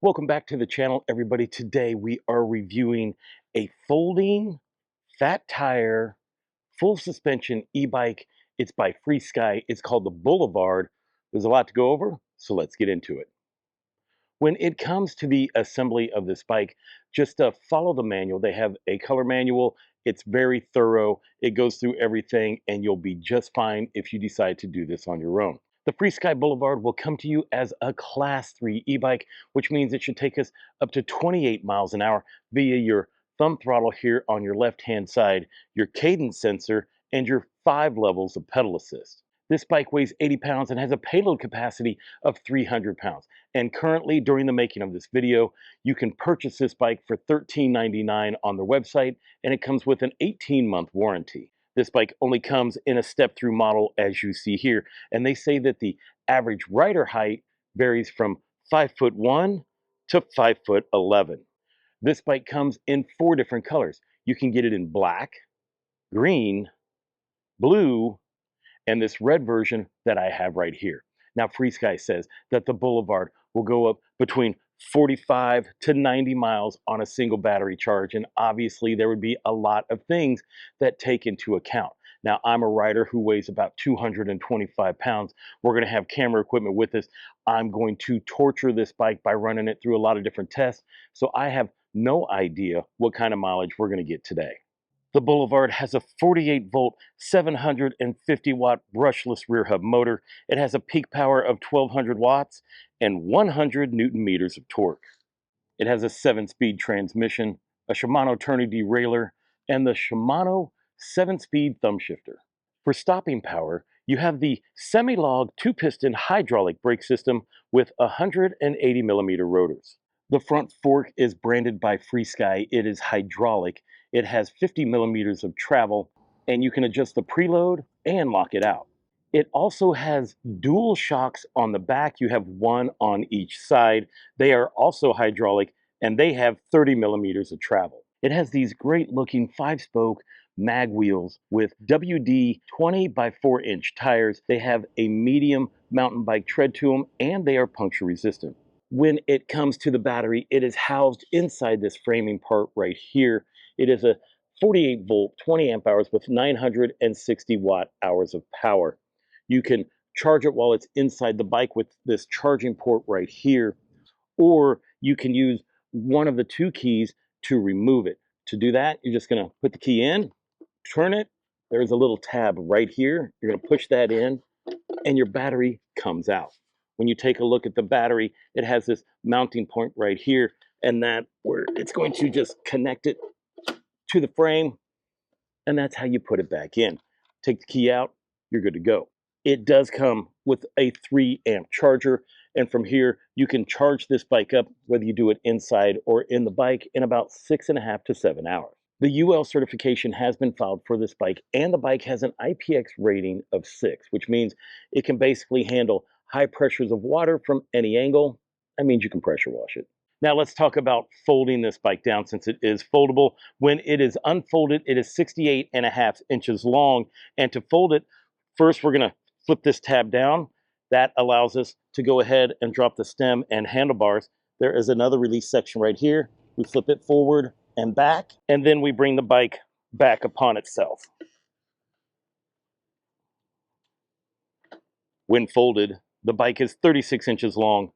Welcome back to the channel, everybody. Today we are reviewing a folding, fat tire, full suspension e-bike. It's by Freesky. It's called the Boulevard. There's a lot to go over, so let's get into it. When it comes to the assembly of this bike, just follow the manual. They have a color manual. It's very thorough. It goes through everything, and you'll be just fine if you decide to do this on your own. The Freesky Boulevard will come to you as a Class 3 e-bike, which means it should take us up to 28 miles an hour via your thumb throttle here on your left-hand side, your cadence sensor, and your 5 levels of pedal assist. This bike weighs 80 pounds and has a payload capacity of 300 pounds. And currently, during the making of this video, you can purchase this bike for $13.99 on their website, and it comes with an 18-month warranty. This bike only comes in a step-through model, as you see here, and they say that the average rider height varies from 5'1" to 5'11". This bike comes in 4 different colors. You can get it in black, green, blue, and this red version that I have right here. Now, Freesky says that the Boulevard will go up between 45 to 90 miles on a single battery charge, and obviously there would be a lot of things that take into account. Now, I'm a rider who weighs about 225 pounds. We're going to have camera equipment with us. I'm going to torture this bike by running it through a lot of different tests, so I have no idea what kind of mileage we're going to get today. The Boulevard has a 48-volt, 750-watt brushless rear hub motor. It has a peak power of 1,200 watts and 100 newton meters of torque. It has a 7-speed transmission, a Shimano turning derailleur, and the Shimano 7-speed thumb shifter. For stopping power, you have the semi-log 2-piston hydraulic brake system with 180 millimeter rotors. The front fork is branded by Freesky. It is hydraulic. It has 50 millimeters of travel, and you can adjust the preload and lock it out. It also has dual shocks on the back. You have one on each side. They are also hydraulic, and they have 30 millimeters of travel. It has these great looking 5-spoke mag wheels with WD 20 by 4-inch tires. They have a medium mountain bike tread to them, and they are puncture resistant. When it comes to the battery, it is housed inside this framing part right here. It is a 48-volt, 20 amp hours with 960 watt hours of power. You can charge it while it's inside the bike with this charging port right here, or you can use one of the 2 keys to remove it. To do that, you're just going to put the key in, turn it. There's a little tab right here. You're going to push that in, and your battery comes out. When you take a look at the battery, it has this mounting point right here, and that where it's going to just connect it to the frame, and that's how you put it back in. Take the key out, you're good to go. It does come with a 3-amp charger, and from here you can charge this bike up, whether you do it inside or in the bike, in about 6.5 to 7 hours. The UL certification has been filed for this bike, and the bike has an IPX rating of 6, which means it can basically handle high pressures of water from any angle. That means you can pressure wash it. Now let's talk about folding this bike down, since it is foldable. When it is unfolded, it is 68.5 inches long, and to fold it, first we're going to flip this tab down. That allows us to go ahead and drop the stem and handlebars. There is another release section right here. We flip it forward and back, and then we bring the bike back upon itself. When folded, the bike is 36 inches long,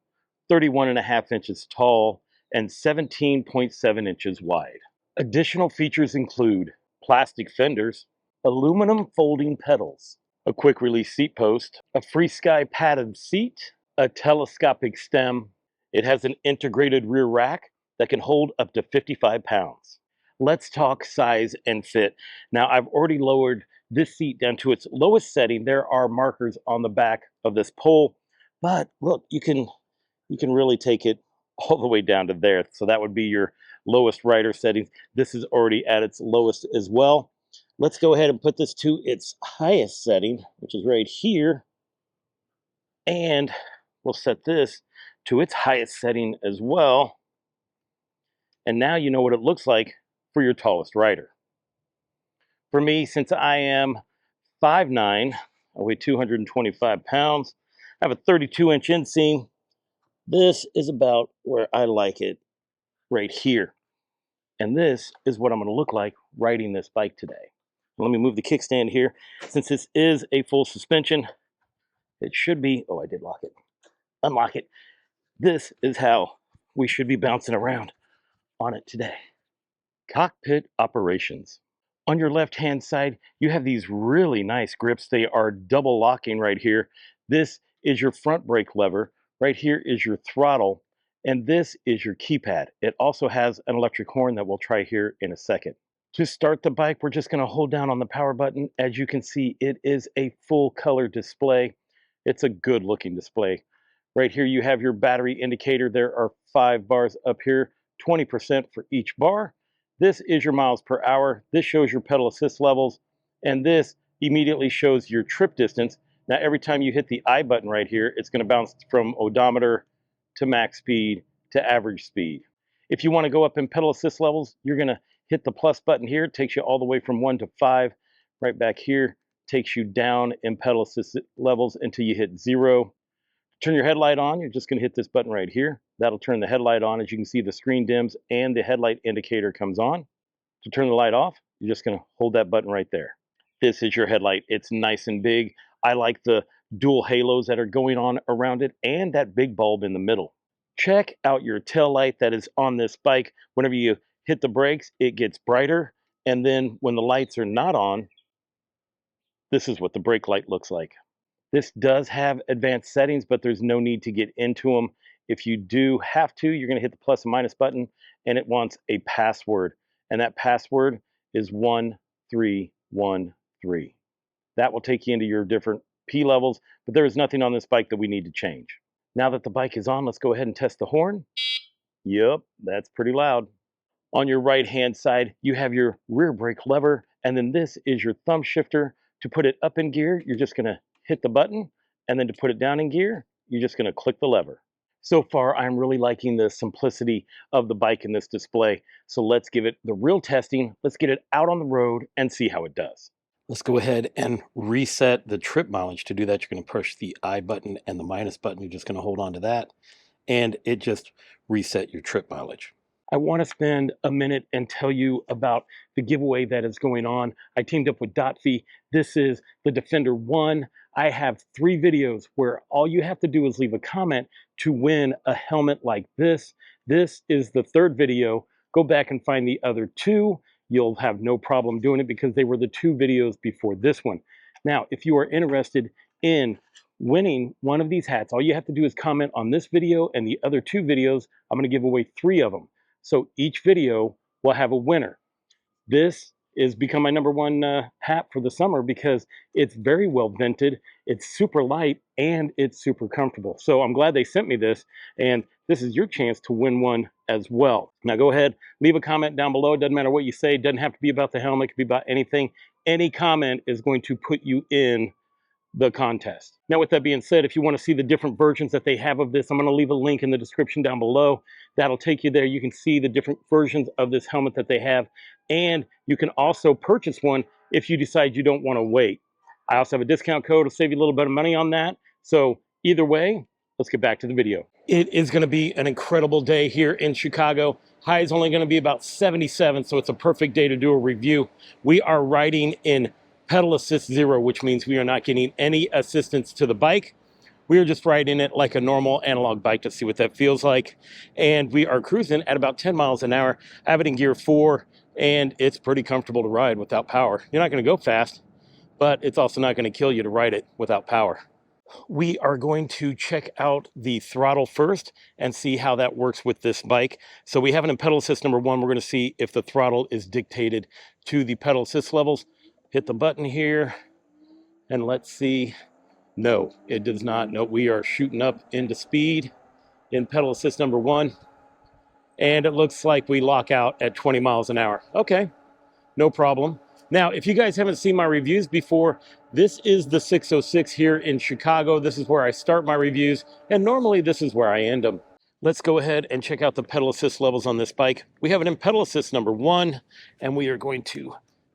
31.5 inches tall, and 17.7 inches wide. Additional features include plastic fenders, aluminum folding pedals, a quick release seat post, a Freesky padded seat, a telescopic stem. It has an integrated rear rack that can hold up to 55 pounds. Let's talk size and fit. Now, I've already lowered this seat down to its lowest setting. There are markers on the back of this pole, but look, you can really take it all the way down to there. So that would be your lowest rider settings. This is already at its lowest as well. Let's go ahead and put this to its highest setting, which is right here. And we'll set this to its highest setting as well. And now you know what it looks like for your tallest rider. For me, since I am 5'9", I weigh 225 pounds, I have a 32-inch inseam. This is about where I like it, right here. And this is what I'm going to look like riding this bike today. Let me move the kickstand here. Since this is a full suspension, it should be, oh, I did lock it. Unlock it. This is how we should be bouncing around on it today. Cockpit Operations. On your left-hand side, you have these really nice grips. They are double locking right here. This is your front brake lever. Right here is your throttle. And this is your keypad. It also has an electric horn that we'll try here in a second. To start the bike, we're just going to hold down on the power button. As you can see, it is a full color display. It's a good looking display. Right here, you have your battery indicator. There are 5 bars up here, 20% for each bar. This is your miles per hour. This shows your pedal assist levels. And this immediately shows your trip distance. Now, every time you hit the I button right here, it's going to bounce from odometer to max speed to average speed. If you want to go up in pedal assist levels, you're going to hit the plus button here. It takes you all the way from 1 to 5. Right back here takes you down in pedal assist levels until you hit 0. Turn your headlight on, you're just going to hit this button right here. That'll turn the headlight on. As you can see, the screen dims and the headlight indicator comes on. To turn the light off, you're just going to hold that button right there. This is your headlight. It's nice and big. I like the dual halos that are going on around it and that big bulb in the middle. Check out your tail light that is on this bike. Whenever you hit the brakes, it gets brighter. And then when the lights are not on, this is what the brake light looks like. This does have advanced settings, but there's no need to get into them. If you do have to, you're going to hit the plus and minus button, and it wants a password. And that password is 1313. That will take you into your different P levels, but there is nothing on this bike that we need to change. Now that the bike is on, let's go ahead and test the horn. Yep, that's pretty loud. On your right-hand side, you have your rear brake lever, and then this is your thumb shifter. To put it up in gear, you're just going to hit the button, and then to put it down in gear, you're just going to click the lever. So far, I'm really liking the simplicity of the bike in this display. So let's give it the real testing. Let's get it out on the road and see how it does. Let's go ahead and reset the trip mileage. To do that, you're going to push the I button and the minus button. You're just going to hold on to that, and it just reset your trip mileage. I want to spend a minute and tell you about the giveaway that is going on. I teamed up with Dotfee. This is the Defender 1. I have 3 videos where all you have to do is leave a comment to win a helmet like this. This is the 3rd video. Go back and find the other 2. You'll have no problem doing it because they were the 2 videos before this one. Now, if you are interested in winning one of these hats, all you have to do is comment on this video and the other 2 videos. I'm going to give away 3 of them. So each video will have a winner. This is become my #1 hat for the summer because it's very well vented, it's super light, and it's super comfortable. So I'm glad they sent me this, and this is your chance to win one as well. Now go ahead, leave a comment down below. It doesn't matter what you say. It doesn't have to be about the helmet. It could be about anything. Any comment is going to put you in the contest. Now, with that being said, if you want to see the different versions that they have of this, I'm going to leave a link in the description down below. That'll take you there. You can see the different versions of this helmet that they have, and you can also purchase one if you decide you don't want to wait. I also have a discount code to save you a little bit of money on that. So either way, let's get back to the video. It is going to be an incredible day here in Chicago. High is only going to be about 77, so it's a perfect day to do a review. We are riding in pedal assist 0, which means we are not getting any assistance to the bike. We are just riding it like a normal analog bike to see what that feels like. And we are cruising at about 10 miles an hour. I have it in gear 4, and it's pretty comfortable to ride without power. You're not going to go fast, but it's also not going to kill you to ride it without power. We are going to check out the throttle first and see how that works with this bike. So we have it in pedal assist #1. We're going to see if the throttle is dictated to the pedal assist levels. Hit the button here, and let's see. No, it does not. No, we are shooting up into speed in pedal assist #1, and it looks like we lock out at 20 miles an hour. Okay, no problem. Now, if you guys haven't seen my reviews before, this is the 606 here in Chicago. This is where I start my reviews, and normally this is where I end them. Let's go ahead and check out the pedal assist levels on this bike. We have it in pedal assist #1, and we are going to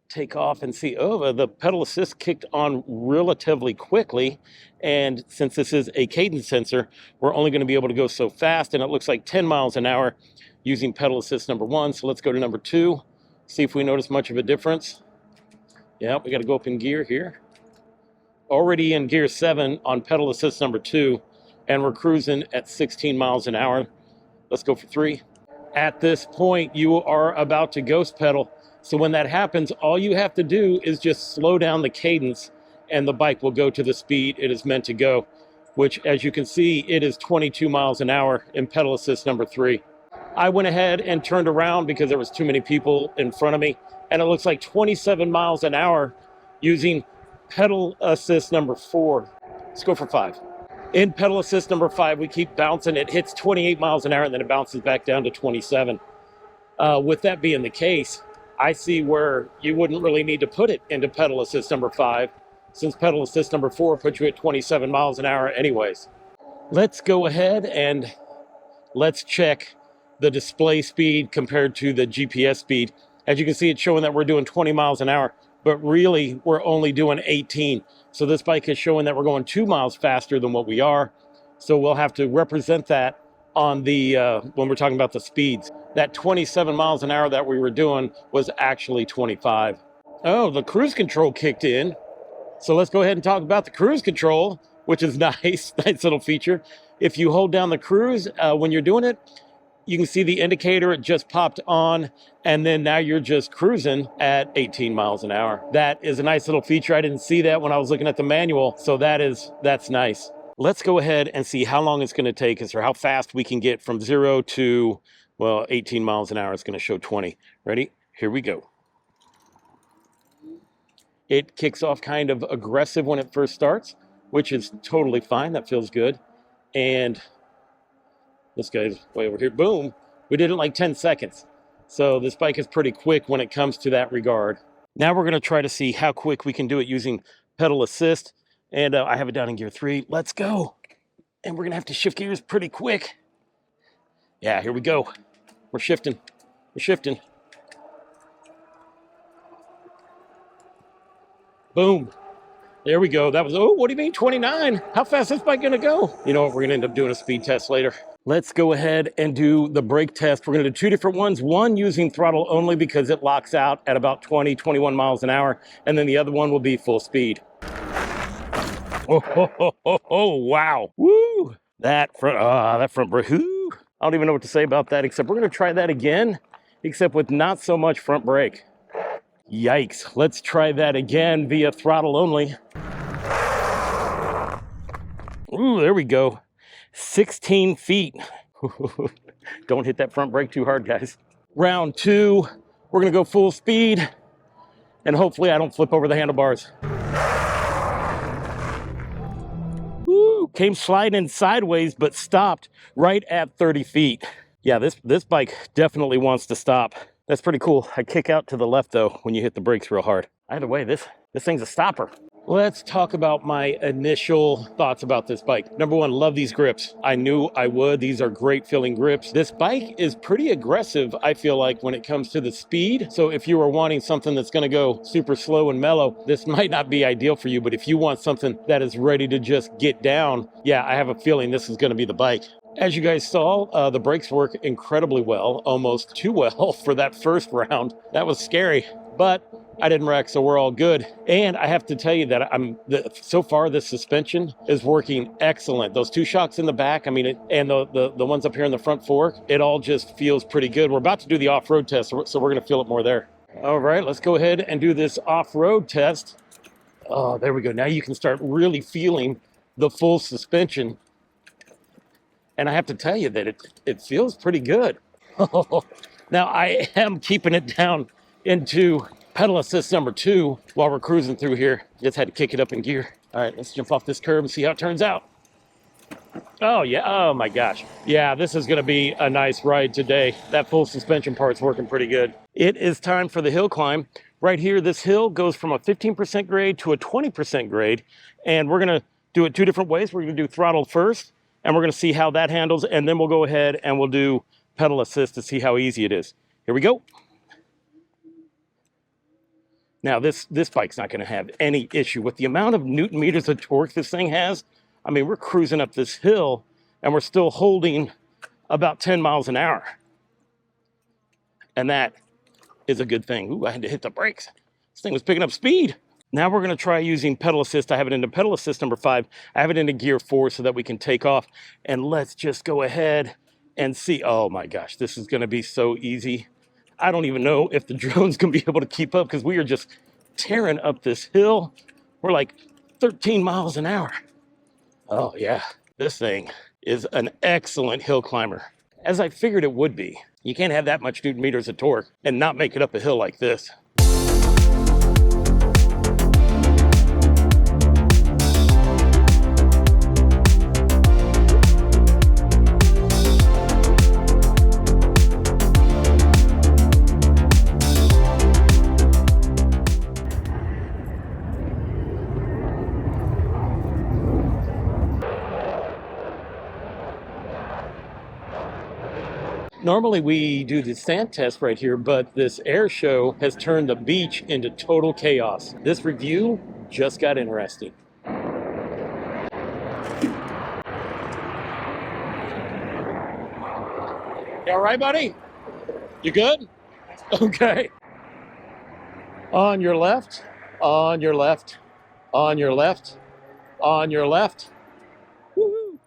take off and see, oh, the pedal assist kicked on relatively quickly. And since this is a cadence sensor, we're only going to be able to go so fast. And it looks like 10 miles an hour using pedal assist number 1. So let's go to number 2, see if we notice much of a difference. Yeah, we got to go up in gear here. Already in gear 7 on pedal assist number 2, and we're cruising at 16 miles an hour. Let's go for 3. At this point, you are about to ghost pedal. So when that happens, all you have to do is just slow down the cadence and the bike will go to the speed it is meant to go, which, as you can see, it is 22 miles an hour in pedal assist number 3. I went ahead and turned around because there was too many people in front of me, and it looks like 27 miles an hour using pedal assist number 4. Let's go for 5. In pedal assist number 5, we keep bouncing. It hits 28 miles an hour, and then it bounces back down to 27. With that being the case, I see where you wouldn't really need to put it into pedal assist number 5, since pedal assist number 4 puts you at 27 miles an hour anyways. Let's go ahead and let's check the display speed compared to the GPS speed. As you can see, it's showing that we're doing 20 miles an hour, but really we're only doing 18. So this bike is showing that we're going 2 miles faster than what we are. So we'll have to represent that on the when we're talking about the speeds. That 27 miles an hour that we were doing was actually 25. Oh, the cruise control kicked in. So let's go ahead and talk about the cruise control, which is nice, nice little feature. If you hold down the cruise when you're doing it, you can see the indicator, it just popped on, and then now you're just cruising at 18 miles an hour. That is a nice little feature. I didn't see that when I was looking at the manual, so that's nice. Let's go ahead and see how long it's going to take us, or how fast we can get from 0 to, well, 18 miles an hour. It's going to show 20. Ready? Here we go. It kicks off kind of aggressive when it first starts, which is totally fine. That feels good. And this guy's way over here. Boom. We did it in like 10 seconds. So this bike is pretty quick when it comes to that regard. Now we're going to try to see how quick we can do it using pedal assist. And I have it down in gear 3. Let's go. And we're going to have to shift gears pretty quick. Yeah, here we go. We're shifting. We're shifting. Boom. There we go. That was, oh, what do you mean 29? How fast is this bike going to go? You know what? We're going to end up doing a speed test later. Let's go ahead and do the brake test. We're going to do 2 different ones. One using throttle only because it locks out at about 20, 21 miles an hour. And then the other one will be full speed. Oh, wow. Woo. That front brake. Whoo. I don't even know what to say about that, except we're going to try that again, except with not so much front brake. Yikes. Let's try that again via throttle only. Ooh, there we go. 16 feet. Don't hit that front brake too hard, guys. Round 2, we're going to go full speed, and hopefully I don't flip over the handlebars. Woo, came sliding sideways, but stopped right at 30 feet. Yeah, this bike definitely wants to stop. That's pretty cool. I kick out to the left, though, when you hit the brakes real hard. Either way, this thing's a stopper. Let's talk about my initial thoughts about this bike. Number 1, love these grips. I knew I would. These are great feeling grips. This bike is pretty aggressive, I feel like, when it comes to the speed. So if you are wanting something that's going to go super slow and mellow, this might not be ideal for you. But if you want something that is ready to just get down, yeah, I have a feeling this is going to be the bike. As you guys saw, the brakes work incredibly well, almost too well for that first round. That was scary, but I didn't wreck, so we're all good. And I have to tell you that so far this suspension is working excellent. Those 2 shocks in the back, I mean, and the ones up here in the front fork, it all just feels pretty good. We're about to do the off-road test, so we're going to feel it more there. All right, let's go ahead and do this off-road test. Oh, there we go. Now you can start really feeling the full suspension. And I have to tell you that it feels pretty good. Now, I am keeping it down into pedal assist number 2 while we're cruising through here. Just had to kick it up in gear. All right, let's jump off this curb and see how it turns out. Oh, yeah. Oh, my gosh. Yeah, this is going to be a nice ride today. That full suspension part's working pretty good. It is time for the hill climb. Right here, this hill goes from a 15% grade to a 20% grade. And we're going to do it 2 different ways. We're going to do throttle first, and we're going to see how that handles. And then we'll go ahead and we'll do pedal assist to see how easy it is. Here we go. Now this bike's not going to have any issue with the amount of Newton meters of torque this thing has. I mean, we're cruising up this hill and we're still holding about 10 miles an hour. And that is a good thing. Ooh, I had to hit the brakes. This thing was picking up speed. Now we're going to try using pedal assist. I have it into pedal assist number 5. I have it into gear 4 so that we can take off. And let's just go ahead and see. Oh my gosh, this is going to be so easy. I don't even know if the drone's going to be able to keep up because we are just tearing up this hill. We're like 13 miles an hour. Oh yeah, this thing is an excellent hill climber, as I figured it would be. You can't have that much Newton meters of torque and not make it up a hill like this. Normally we do the sand test right here, but this air show has turned the beach into total chaos. This review just got interesting. You all right, buddy? You good? Okay. On your left, on your left, on your left, on your left. Woohoo!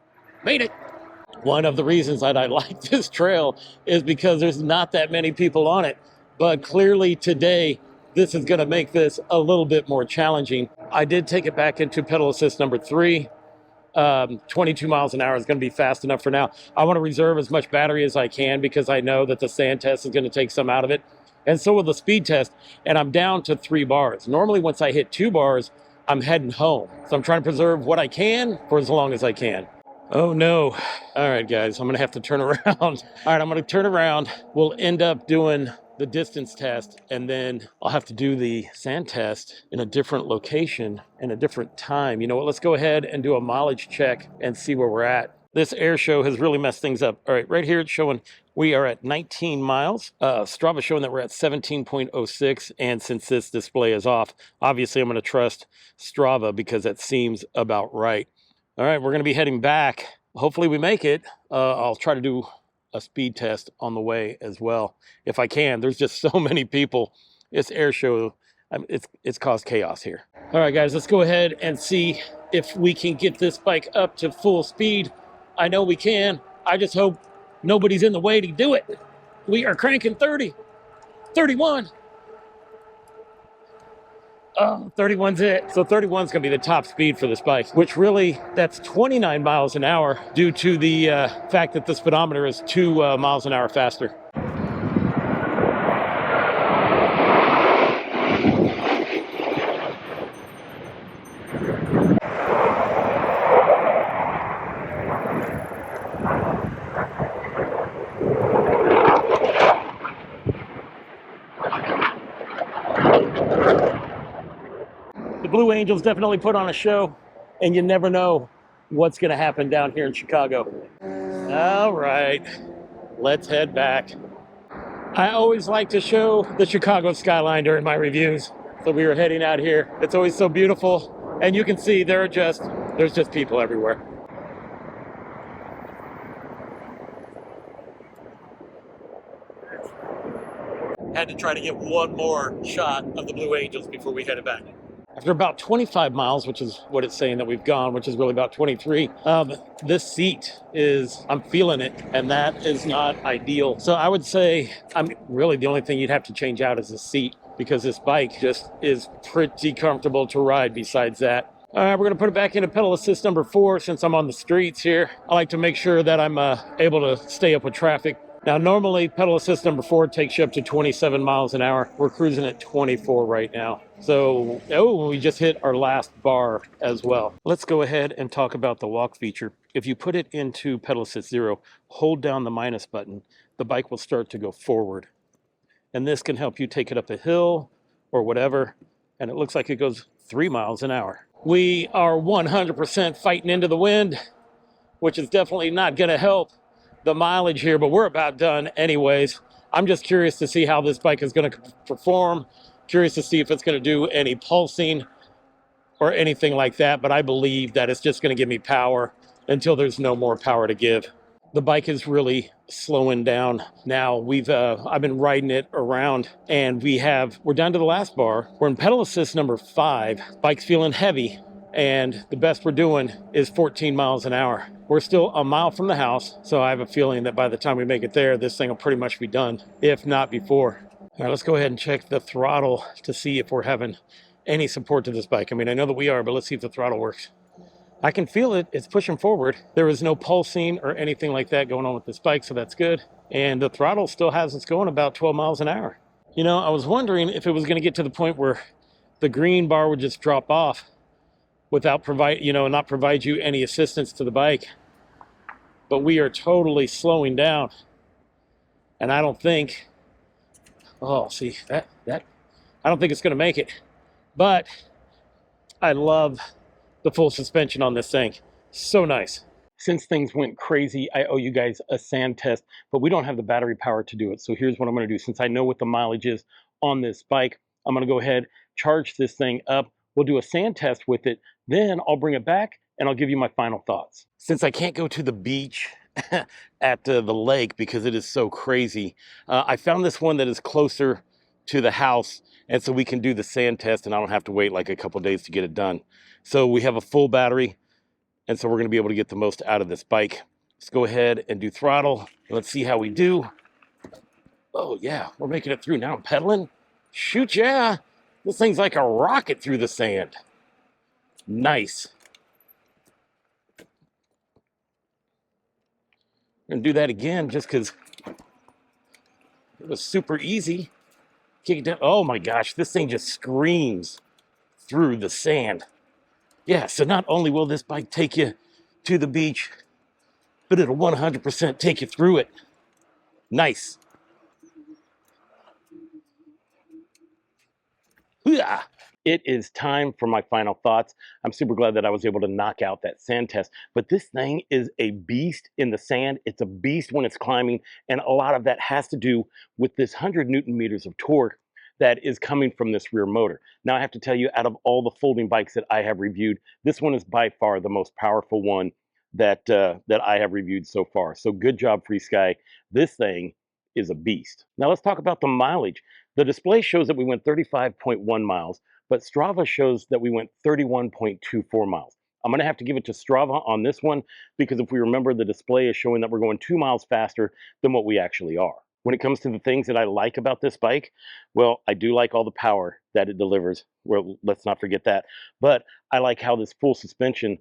Made it. One of the reasons that I like this trail is because there's not that many people on it. But clearly today, this is going to make this a little bit more challenging. I did take it back into pedal assist number 3. 22 miles an hour is going to be fast enough for now. I want to reserve as much battery as I can because I know that the sand test is going to take some out of it. And so will the speed test. And I'm down to 3 bars. Normally, once I hit 2 bars, I'm heading home. So I'm trying to preserve what I can for as long as I can. Oh no. All right, guys, I'm gonna have to turn around. All right, I'm gonna turn around. We'll end up doing the distance test, and then I'll have to do the sand test in a different location and a different time. You know what, let's go ahead and do a mileage check and see where we're at. This air show has really messed things up. All right, right here it's showing we are at 19 miles. Strava showing that we're at 17.06, and since this display is off, obviously I'm gonna trust Strava because that seems about right. All right, we're going to be heading back. Hopefully we make it. I'll try to do a speed test on the way as well, if I can. There's just so many people. This air show, it's caused chaos here. All right, guys, let's go ahead and see if we can get this bike up to full speed. I know we can. I just hope nobody's in the way to do it. We are cranking 30, 31. Oh, 31's it. So 31's gonna be the top speed for this bike, which really, that's 29 miles an hour due to the fact that the speedometer is 2 miles an hour faster. The Blue Angels definitely put on a show, and you never know what's going to happen down here in Chicago. All right, let's head back. I always like to show the Chicago skyline during my reviews. So we were heading out here. It's always so beautiful, and you can see there's just people everywhere. Had to try to get one more shot of the Blue Angels before we headed back. After about 25 miles, which is what it's saying that we've gone, which is really about 23, this seat I'm feeling it, and that is not ideal. So I would say, really the only thing you'd have to change out is the seat, because this bike just is pretty comfortable to ride besides that. All right, we're gonna put it back into pedal assist number 4 since I'm on the streets here. I like to make sure that I'm able to stay up with traffic. Now, normally pedal assist number 4 takes you up to 27 miles an hour. We're cruising at 24 right now. So, we just hit our last bar as well. Let's go ahead and talk about the walk feature. If you put it into pedal assist 0, hold down the minus button, the bike will start to go forward. And this can help you take it up a hill or whatever. And it looks like it goes 3 miles an hour. We are 100% fighting into the wind, which is definitely not gonna help the mileage here, but we're about done anyways. I'm just curious to see how this bike is going to perform Curious to see if it's going to do any pulsing or anything like that, but I believe that it's just going to give me power until there's no more power to give. The bike is really slowing down now. I've been riding it around, and we're down to the last bar. We're in pedal assist number 5. Bike's feeling heavy, and the best we're doing is 14 miles an hour. We're still a mile from the house, so I have a feeling that by the time we make it there, this thing will pretty much be done, if not before. All right, let's go ahead and check the throttle to see if we're having any support to this bike. I mean, I know that we are, but let's see if the throttle works. I can feel it. It's pushing forward. There is no pulsing or anything like that going on with this bike, so that's good. And the throttle still has us going about 12 miles an hour. You know, I was wondering if it was going to get to the point where the green bar would just drop off without not provide you any assistance to the bike. But we are totally slowing down. And I don't think, I don't think it's going to make it. But I love the full suspension on this thing. So nice. Since things went crazy, I owe you guys a sand test, but we don't have the battery power to do it. So here's what I'm going to do. Since I know what the mileage is on this bike, I'm going to go ahead, charge this thing up. We'll do a sand test with it. Then I'll bring it back and I'll give you my final thoughts. Since I can't go to the beach at the lake because it is so crazy, I found this one that is closer to the house, and so we can do the sand test and I don't have to wait like a couple days to get it done. So we have a full battery, and so we're going to be able to get the most out of this bike. Let's go ahead and do throttle. Let's see how we do. Oh yeah, we're making it through. Now I'm pedaling. Shoot, yeah. This thing's like a rocket through the sand. Nice. I'm going to do that again just because it was super easy. Kick it down. Oh my gosh, this thing just screams through the sand. Yeah, so not only will this bike take you to the beach, but it'll 100% take you through it. Nice. Yeah. It is time for my final thoughts. I'm super glad that I was able to knock out that sand test, but this thing is a beast in the sand. It's a beast when it's climbing, and a lot of that has to do with this 100 Newton meters of torque that is coming from this rear motor. Now I have to tell you, out of all the folding bikes that I have reviewed, this one is by far the most powerful one that I have reviewed so far. So good job, Freesky. This thing is a beast. Now let's talk about the mileage. The display shows that we went 35.1 miles, but Strava shows that we went 31.24 miles. I'm going to have to give it to Strava on this one because if we remember, the display is showing that we're going 2 miles faster than what we actually are. When it comes to the things that I like about this bike, well, I do like all the power that it delivers. Well, let's not forget that. But I like how this full suspension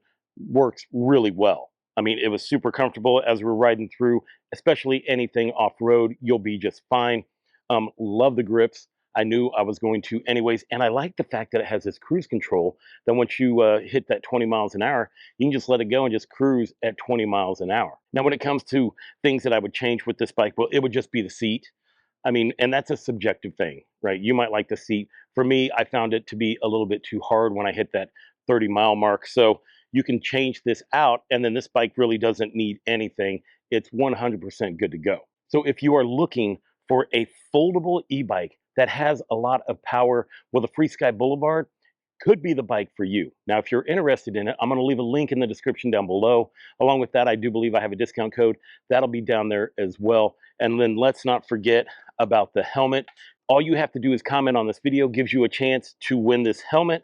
works really well. I mean, it was super comfortable as we're riding through, especially anything off-road. You'll be just fine. Love the grips. I knew I was going to anyways. And I like the fact that it has this cruise control that once you hit that 20 miles an hour, you can just let it go and just cruise at 20 miles an hour. Now, when it comes to things that I would change with this bike, well, it would just be the seat. I mean, and that's a subjective thing, right? You might like the seat. For me, I found it to be a little bit too hard when I hit that 30-mile mark. So you can change this out, and then this bike really doesn't need anything. It's 100% good to go. So if you are looking for a foldable e-bike that has a lot of power, well, the Freesky Boulevard could be the bike for you. Now, if you're interested in it, I'm going to leave a link in the description down below. Along with that, I do believe I have a discount code. That'll be down there as well. And then let's not forget about the helmet. All you have to do is comment on this video, gives you a chance to win this helmet.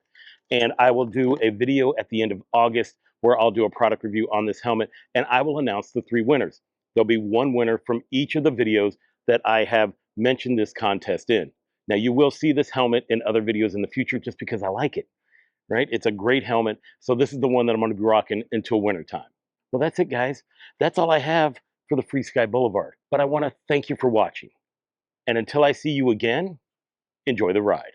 And I will do a video at the end of August where I'll do a product review on this helmet, and I will announce the 3 winners. There'll be 1 winner from each of the videos that I have mentioned this contest in. Now, you will see this helmet in other videos in the future just because I like it, right? It's a great helmet. So this is the one that I'm going to be rocking until winter time. Well, that's it, guys. That's all I have for the Freesky Boulevard. But I want to thank you for watching. And until I see you again, enjoy the ride.